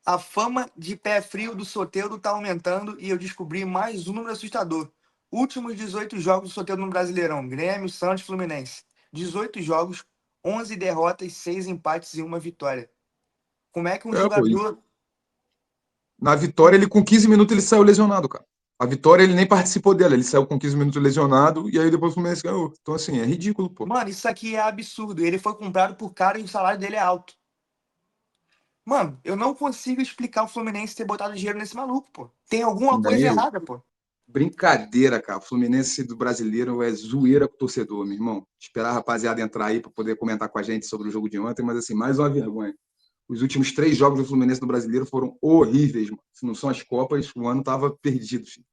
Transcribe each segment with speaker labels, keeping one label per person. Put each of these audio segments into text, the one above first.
Speaker 1: A fama de pé frio do Soteldo tá aumentando e eu descobri mais um número assustador. Últimos 18 jogos do Soteldo no Brasileirão. Grêmio, Santos, Fluminense. 18 jogos, 11 derrotas, 6 empates e uma vitória. Como é que um
Speaker 2: Pô,
Speaker 1: jogador...
Speaker 2: na vitória, ele com 15 minutos ele saiu lesionado, cara. A vitória ele nem participou dela, ele saiu com 15 minutos lesionado e aí depois o Fluminense ganhou. Então, assim, é ridículo, pô.
Speaker 1: Mano, isso aqui é absurdo. Ele foi comprado por cara e o salário dele é alto. Mano, eu não consigo explicar o Fluminense ter botado dinheiro nesse maluco, pô. Tem alguma
Speaker 2: Nem
Speaker 1: coisa
Speaker 2: eu.
Speaker 1: errada, pô.
Speaker 2: Brincadeira, cara. O Fluminense do brasileiro é zoeira com o torcedor, meu irmão. Esperar a rapaziada entrar aí para poder comentar com a gente sobre o jogo de ontem, mas assim, mais uma vergonha. Os últimos 3 jogos do Fluminense do brasileiro foram horríveis, mano. Se não são as Copas, o ano tava perdido, filho.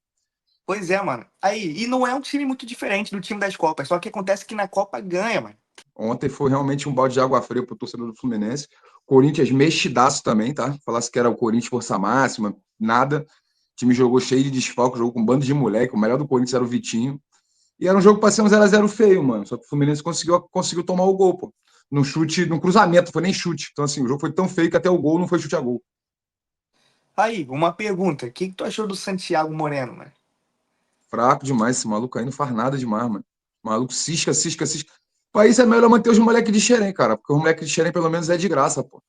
Speaker 1: Pois é, mano. Aí, e não é um time muito diferente do time das Copas, só que acontece que na Copa ganha, mano.
Speaker 2: Ontem foi realmente um balde de água fria pro torcedor do Fluminense. Corinthians mexidaço também, tá? Falasse que era o Corinthians força máxima, nada. O time jogou cheio de desfalque, jogou com um bando de moleque. O melhor do Corinthians era o Vitinho. E era um jogo para ser um 0x0 feio, mano. Só que o Fluminense conseguiu tomar o gol, pô. No chute, no cruzamento, foi nem chute. Então, assim, o jogo foi tão feio que até o gol não foi chute a gol.
Speaker 1: Aí, uma pergunta. O que tu achou do Santiago Moreno, mano?
Speaker 2: Fraco demais, esse maluco aí não faz nada demais, mano. O maluco cisca, cisca, cisca. O país é melhor manter os moleques de Xerém, cara. Porque o moleque de Xerém, pelo menos, é de graça, pô.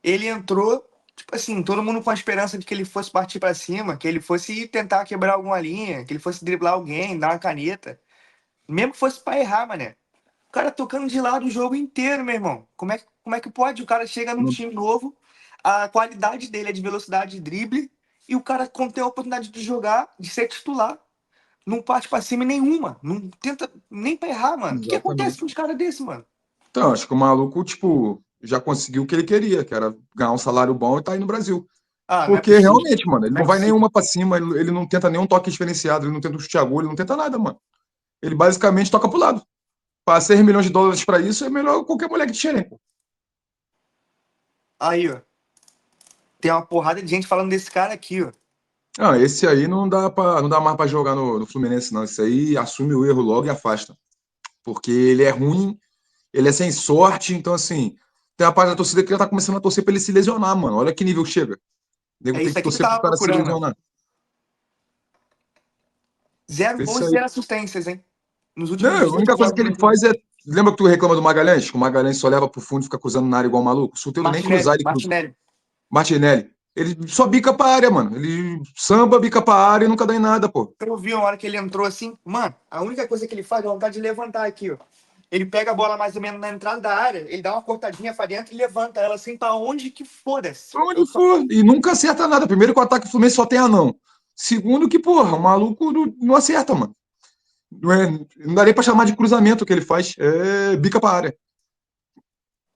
Speaker 1: Ele entrou, tipo assim, todo mundo com a esperança de que ele fosse partir pra cima, que ele fosse tentar quebrar alguma linha, que ele fosse driblar alguém, dar uma caneta. Mesmo que fosse pra errar, mané. O cara tocando de lado o jogo inteiro, meu irmão. Como é que pode? O cara chega num
Speaker 2: Não,
Speaker 1: time novo, a qualidade dele é de velocidade de drible, e o cara, quando tem a oportunidade de jogar, de ser titular, não parte pra cima nenhuma. Não tenta nem pra errar, mano. O que acontece
Speaker 2: exatamente.
Speaker 1: com os caras desse, mano?
Speaker 2: Então, acho que o maluco, tipo, já conseguiu o que ele queria, que era ganhar um salário bom e tá aí no Brasil.
Speaker 1: Ah, não é
Speaker 2: Porque
Speaker 1: possível.
Speaker 2: realmente, mano, ele
Speaker 1: Não é
Speaker 2: não vai
Speaker 1: possível.
Speaker 2: nenhuma pra cima, ele não tenta nenhum toque diferenciado, ele não tenta um chute a gol, ele não tenta nada, mano. Ele basicamente toca pro lado. Para 6 milhões de dólares para isso, é melhor qualquer moleque de xerém, pô.
Speaker 1: Aí, ó. Tem uma porrada de gente falando desse cara aqui, ó.
Speaker 2: Ah, esse aí não dá mais para jogar no Fluminense, não. Esse aí assume o erro logo e afasta. Porque ele é ruim, ele é sem sorte, então assim, tem uma parte da torcida que já tá começando a torcer para ele se lesionar, mano. Olha que nível chega. O nego
Speaker 1: É
Speaker 2: tem
Speaker 1: isso
Speaker 2: que
Speaker 1: aqui que eu
Speaker 2: torcer pro
Speaker 1: tava
Speaker 2: cara se
Speaker 1: procurando, ó.
Speaker 2: lesionar.
Speaker 1: 0 gols
Speaker 2: Esse
Speaker 1: e
Speaker 2: aí.
Speaker 1: 0 assistências, hein? Nos últimos
Speaker 2: Não, a
Speaker 1: 18
Speaker 2: única coisa
Speaker 1: jogos
Speaker 2: que
Speaker 1: do
Speaker 2: ele faz
Speaker 1: Fluminense.
Speaker 2: é. Lembra que tu reclama do Magalhães? Que o Magalhães só leva pro fundo e fica cruzando na área igual um maluco? O Soteldo nem cruzar,
Speaker 1: Martinelli,
Speaker 2: ele cruza.
Speaker 1: Martinelli.
Speaker 2: Martinelli. Ele só bica pra área, mano. Ele samba, bica pra área e nunca dá em nada, pô.
Speaker 1: Eu vi uma hora que ele entrou assim. Mano, a única coisa que ele faz é vontade de levantar aqui, ó. Ele pega a bola mais ou menos na entrada da área, ele dá uma cortadinha pra dentro e levanta ela assim pra onde que foda-se. Eu
Speaker 2: Onde
Speaker 1: só...
Speaker 2: for. E nunca acerta nada. Primeiro que o ataque do Fluminense só tem anão. Segundo que, porra, o maluco não acerta, mano. Não dá nem pra chamar de cruzamento o que ele faz. É bica pra área.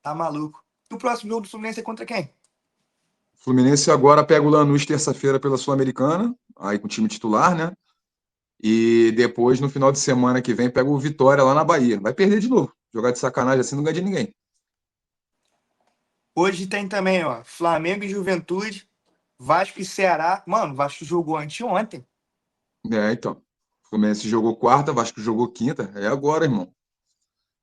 Speaker 1: Tá maluco. E o próximo jogo do Fluminense é contra quem?
Speaker 2: O Fluminense agora pega o Lanús terça-feira pela Sul-Americana, aí com o time titular, né? E depois, no final de semana que vem, pega o Vitória lá na Bahia. Vai perder de novo. Jogar de sacanagem assim não ganha de ninguém.
Speaker 1: Hoje tem também, ó, Flamengo e Juventude, Vasco e Ceará. Mano, o Vasco jogou anteontem.
Speaker 2: É, então. O Fluminense jogou quarta, Vasco jogou quinta. É agora, irmão.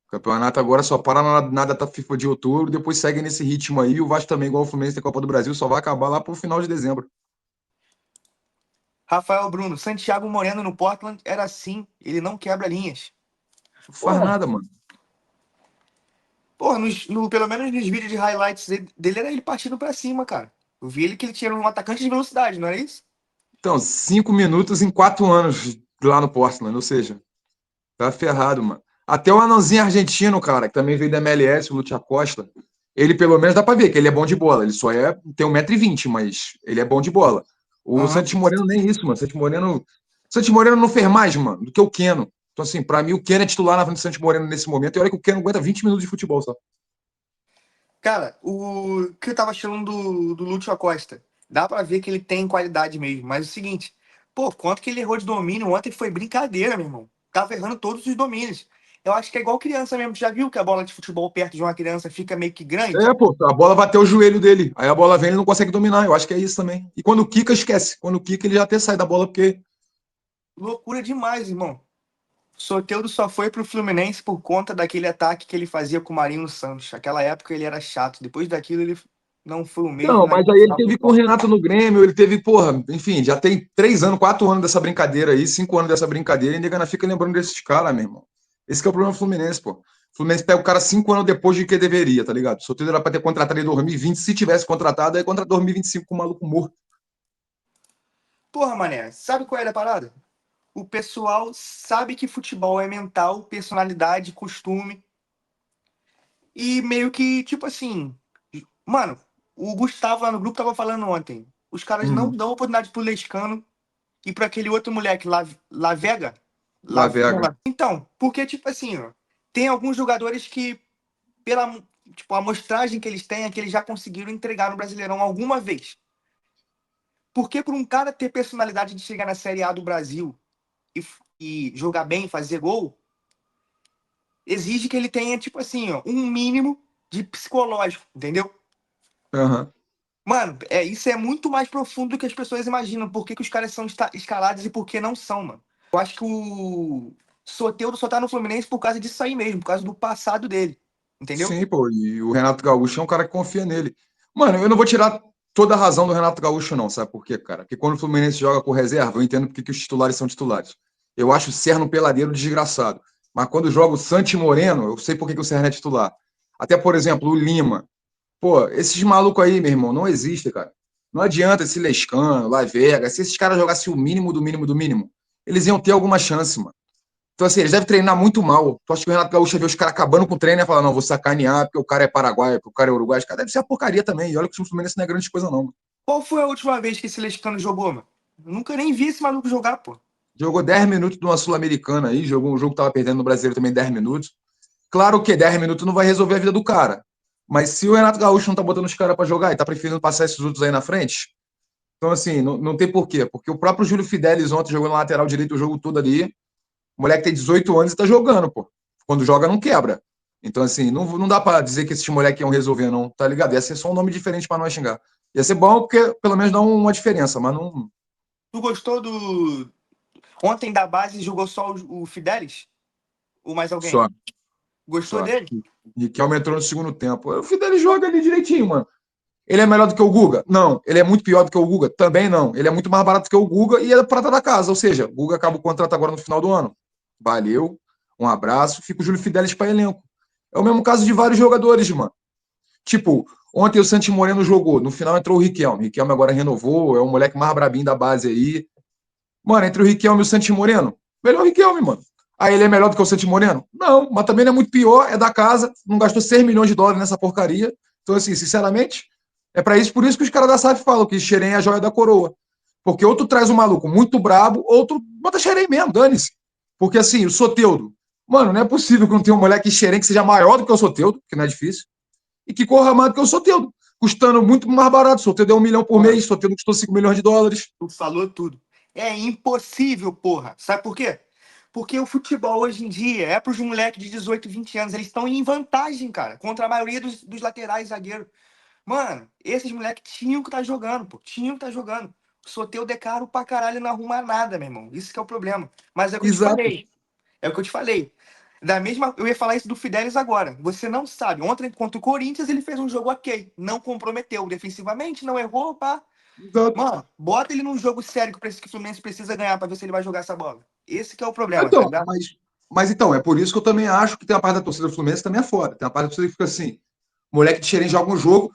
Speaker 2: O campeonato agora só para na data FIFA de outubro, depois segue nesse ritmo aí. O Vasco também, igual o Fluminense tem Copa do Brasil, só vai acabar lá pro final de dezembro.
Speaker 1: Rafael Bruno, Santiago Moreno no Portland era assim, ele não quebra linhas.
Speaker 2: Não faz
Speaker 1: Porra,
Speaker 2: nada, mano.
Speaker 1: porra pelo menos nos vídeos de highlights dele era ele partindo pra cima, cara. Eu vi ele que ele tinha um atacante de velocidade, não era isso?
Speaker 2: Então, 5 minutos em 4 anos lá no Portland, ou seja, tá ferrado, mano. Até o anãozinho argentino, cara, que também veio da MLS, o Lúcio Acosta, ele pelo menos dá pra ver que ele é bom de bola. Ele só tem 1,20 m, mas ele é bom de bola. O
Speaker 1: Aham.
Speaker 2: Santos Moreno nem isso, mano. Santos Moreno não fez mais, mano, do que o Keno. Então, assim, pra mim, o Keno é titular na frente do Santos Moreno nesse momento. E olha que o Keno aguenta 20 minutos de futebol só.
Speaker 1: Cara, o que eu tava achando do Lúcio Acosta? Dá pra ver que ele tem qualidade mesmo, mas é o seguinte, pô, quanto que ele errou de domínio ontem foi brincadeira, meu irmão. Tava errando todos os domínios. Eu acho que é igual criança mesmo. Já viu que a bola de futebol perto de uma criança fica meio que grande?
Speaker 2: É, pô, a bola bateu o joelho dele. Aí a bola vem e ele não consegue dominar. Eu acho que é isso também. E quando quica, esquece. Quando quica, ele já até sai da bola, porque.
Speaker 1: Loucura demais, irmão. Soteldo só foi pro Fluminense por conta daquele ataque que ele fazia com o Marinho Santos. Naquela época ele era chato. Depois daquilo ele não foi o mesmo
Speaker 2: Não,
Speaker 1: na
Speaker 2: mas aí ele
Speaker 1: final do
Speaker 2: teve com o
Speaker 1: Copa.
Speaker 2: Renato no Grêmio, ele teve, porra, enfim, já tem 3 anos, 4 anos dessa brincadeira aí, 5 anos dessa brincadeira, e ainda fica lembrando desses caras, meu irmão. Esse que é o problema do Fluminense, pô. O Fluminense pega o cara 5 anos depois de que deveria, tá ligado? O Soteldo era pra ter contratado em 2020, se tivesse contratado, aí contratou em 2025 com o maluco morto.
Speaker 1: Porra, mané, sabe qual é a parada? O pessoal sabe que futebol é mental, personalidade, costume. E meio que, tipo assim, mano, o Gustavo lá no grupo tava falando ontem. Os caras não
Speaker 2: Uhum.
Speaker 1: dão oportunidade pro Lescano e pra aquele outro moleque lá, La Vega.
Speaker 2: La Vega.
Speaker 1: Então, porque, tipo assim, ó, tem alguns jogadores que, pela tipo, amostragem que eles têm, é que eles já conseguiram entregar no Brasileirão alguma vez. Porque por um cara ter personalidade de chegar na Série A do Brasil e jogar bem, fazer gol, exige que ele tenha, tipo assim, ó, um mínimo de psicológico, entendeu?
Speaker 2: Uhum.
Speaker 1: Mano, isso é muito mais profundo do que as pessoas imaginam. Por que, que os caras são escalados e por que não são, mano? Eu acho que o Soteldo só tá no Fluminense por causa disso aí mesmo, por causa do passado dele. Entendeu?
Speaker 2: Sim, pô, e o Renato Gaúcho é um cara que confia nele. Mano, eu não vou tirar toda a razão do Renato Gaúcho, não, sabe por quê, cara? Porque quando o Fluminense joga com reserva, eu entendo porque que os titulares são titulares. Eu acho o Serno peladeiro desgraçado. Mas quando joga o Santi Moreno, eu sei por que que o Serno é titular. Até, por exemplo, o Lima. Pô, esses malucos aí, meu irmão, não existem, cara. Não adianta esse Lescano, La Vega. Se esses caras jogassem o mínimo do mínimo do mínimo, eles iam ter alguma chance, mano. Então, assim, eles devem treinar muito mal. Tu acha que o Renato Gaúcho vê os caras acabando com o treino e fala, não, vou sacanear porque o cara é paraguaio, porque o cara é uruguaio. Os caras devem ser a porcaria também. E olha que o time Fluminense não é grande coisa, não.
Speaker 1: Qual foi a última vez que esse Lescano jogou, mano? Eu nunca nem vi esse maluco jogar, pô.
Speaker 2: Jogou 10 minutos de uma Sul-Americana aí, jogou um jogo que tava perdendo no Brasileiro também 10 minutos. Claro que 10 minutos não vai resolver a vida do cara. Mas se o Renato Gaúcho não tá botando os caras pra jogar e tá preferindo passar esses outros aí na frente, então assim, não tem porquê. Porque o próprio Júlio Fidelis ontem jogou na lateral direito o jogo todo ali. O moleque tem 18 anos e tá jogando, pô. Quando joga, não quebra. Então, assim, não dá pra dizer que esses moleques iam resolver, não, tá ligado? Ia ser só um nome diferente pra nós xingar. Ia ser bom porque pelo menos dá uma diferença, mas não.
Speaker 1: Tu gostou do. Ontem da base jogou só o Fidelis? Ou mais alguém?
Speaker 2: Só,
Speaker 1: Gostou
Speaker 2: só.
Speaker 1: dele?
Speaker 2: Riquelme entrou no segundo tempo. O Fidel joga ali direitinho, mano. Ele é melhor do que o Guga? Não. Ele é muito pior do que o Guga? Também não. Ele é muito mais barato que o Guga e é prata da casa. Ou seja, o Guga acaba o contrato agora no final do ano. Valeu, um abraço. Fica o Júlio Fidelis para elenco. É o mesmo caso de vários jogadores, mano. Tipo, ontem o Santi Moreno jogou, no final entrou o Riquelme. O Riquelme agora renovou, é o moleque mais brabinho da base aí. Mano, entre o Riquelme e o Santi Moreno, melhor o Riquelme, mano. Aí ele é melhor do que o Santi Moreno? Não, mas também não é muito pior, é da casa, não gastou 6 milhões de dólares nessa porcaria. Então, assim, sinceramente, é para isso, por isso que os caras da SAF falam que Xerém é a joia da coroa. Porque ou tu traz um maluco muito brabo, ou tu bota Xerém mesmo, dane-se. Porque assim, o Soteudo, mano, não é possível que não tenha um moleque Xerém que seja maior do que o Soteudo, que não é difícil e que corra mais do que o Soteldo, custando muito mais barato. O Soteldo é 1 milhão por mês,
Speaker 1: Mano,
Speaker 2: o Soteldo custou 5 milhões de dólares.
Speaker 1: tu falou tudo. É impossível, porra. Sabe por quê? Porque o futebol hoje em dia é pros moleques de 18, 20 anos. Eles estão em vantagem, cara, contra a maioria dos laterais zagueiros. Mano, esses moleques tinham que estar jogando, pô. Tinham que estar jogando. O Soteldo é caro pra caralho e não arruma nada, meu irmão. Isso que é o problema. Mas é o que eu te
Speaker 2: Exato.
Speaker 1: falei. É o que eu te falei. Da mesma, eu ia falar isso do Fidelis agora. Você não sabe. Ontem, contra o Corinthians, ele fez um jogo ok. Não comprometeu defensivamente, não errou, pá.
Speaker 2: Exato.
Speaker 1: Mano, bota ele num jogo sério que o Fluminense precisa ganhar pra ver se ele vai jogar essa bola. Esse que é o problema, tá
Speaker 2: Então,
Speaker 1: ligado?
Speaker 2: mas então, é por isso que eu também acho que tem a parte da torcida do Fluminense que também é foda. Tem a parte da torcida que fica assim: moleque de Xerém joga um jogo,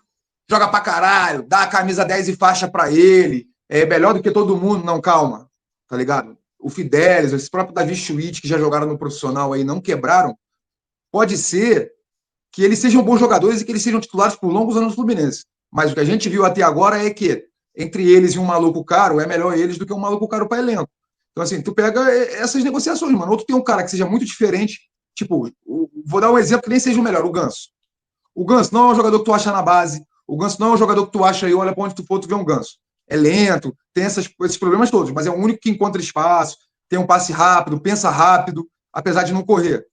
Speaker 2: joga pra caralho, dá a camisa 10 e faixa pra ele, é melhor do que todo mundo. Não, calma, tá ligado? O Fidelis, esse próprio Davi Schwitz, que já jogaram no profissional aí, não quebraram. Pode ser que eles sejam bons jogadores e que eles sejam titulares por longos anos no Fluminense. Mas o que a gente viu até agora é que entre eles e um maluco caro, é melhor eles do que um maluco caro para elenco. Então, assim, tu pega essas negociações, mano. Ou tu tem um cara que seja muito diferente, tipo, vou dar um exemplo que nem seja o melhor, o Ganso. O Ganso não é um jogador que tu acha na base, o Ganso não é um jogador que tu acha e olha para onde tu for, tu vê um Ganso. É lento, tem esses problemas todos, mas é o único que encontra espaço, tem um passe rápido, pensa rápido, apesar de não correr.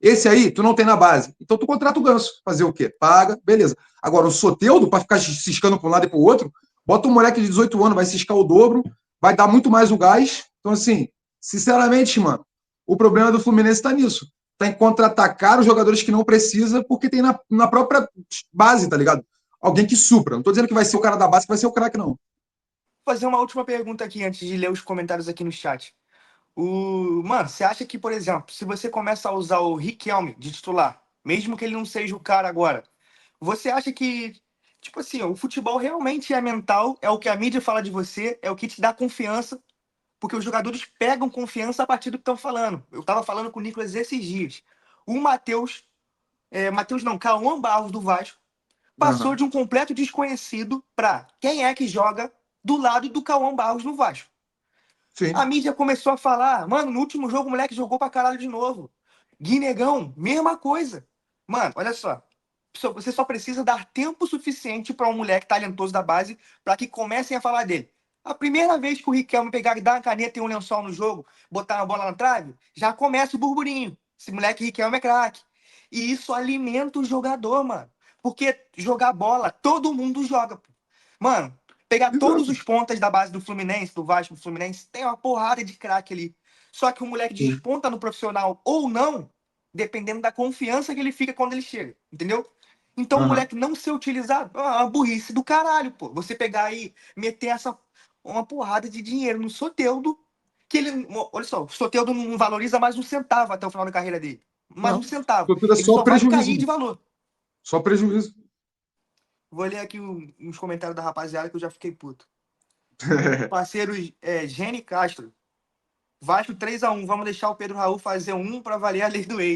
Speaker 2: Esse aí, tu não tem na base. Então tu contrata o Ganso. Fazer o quê? Paga, beleza. Agora, o Soteudo, para ficar ciscando para um lado e para o outro, bota um moleque de 18 anos, vai ciscar o dobro, vai dar muito mais o gás. Então, assim, sinceramente, mano, o problema do Fluminense está nisso. Tá em contra-atacar os jogadores que não precisa, porque tem na própria base, tá ligado? Alguém que supra. Não tô dizendo que vai ser o cara da base que vai ser o craque, não.
Speaker 1: Vou fazer uma última pergunta aqui antes de ler os comentários aqui no chat. Mano, você acha que, por exemplo, se você começa a usar o Riquelme de titular, mesmo que ele não seja o cara agora, você acha que, tipo assim, o futebol realmente é mental, é o que a mídia fala de você, é o que te dá confiança, porque os jogadores pegam confiança a partir do que estão falando. Eu tava falando com o Nicolas esses dias. O Matheus não, Cauã Barros do Vasco, passou
Speaker 2: Aham.
Speaker 1: de um completo desconhecido para quem é que joga do lado do Cauã Barros no Vasco. A
Speaker 2: Sim.
Speaker 1: mídia começou a falar, mano, no último jogo o moleque jogou pra caralho de novo. Guinegão, mesma coisa. Mano, olha só. Você só precisa dar tempo suficiente para um moleque talentoso da base para que comecem a falar dele. A primeira vez que o Riquelme pegar e dar uma caneta e um lençol no jogo, botar a bola na trave, já começa o burburinho. Esse moleque Riquelme é craque. E isso alimenta o jogador, mano. Porque jogar bola, todo mundo joga. Pô. Mano, pegar todos
Speaker 2: Exato.
Speaker 1: os pontas da base do Fluminense, do Vasco, do Fluminense, tem uma porrada de craque ali. Só que o moleque
Speaker 2: Sim.
Speaker 1: desponta no profissional ou não, dependendo da confiança que ele fica quando ele chega, entendeu? Então o
Speaker 2: Aham.
Speaker 1: moleque não ser utilizado, é uma burrice do caralho, pô. Você pegar aí, meter uma porrada de dinheiro no Soteldo, que ele, olha só, o Soteldo não valoriza mais um centavo até o final da carreira dele. Mais um
Speaker 2: Não.
Speaker 1: centavo.
Speaker 2: Torcida é
Speaker 1: Ele
Speaker 2: só
Speaker 1: só vai
Speaker 2: prejuízo,
Speaker 1: cair de
Speaker 2: mano.
Speaker 1: valor.
Speaker 2: Só prejuízo.
Speaker 1: Vou ler aqui uns comentários da rapaziada que eu já fiquei puto. Parceiros, Gene Castro. Vasco 3-1. Vamos deixar o Pedro Raul fazer um para valer a lei do ex.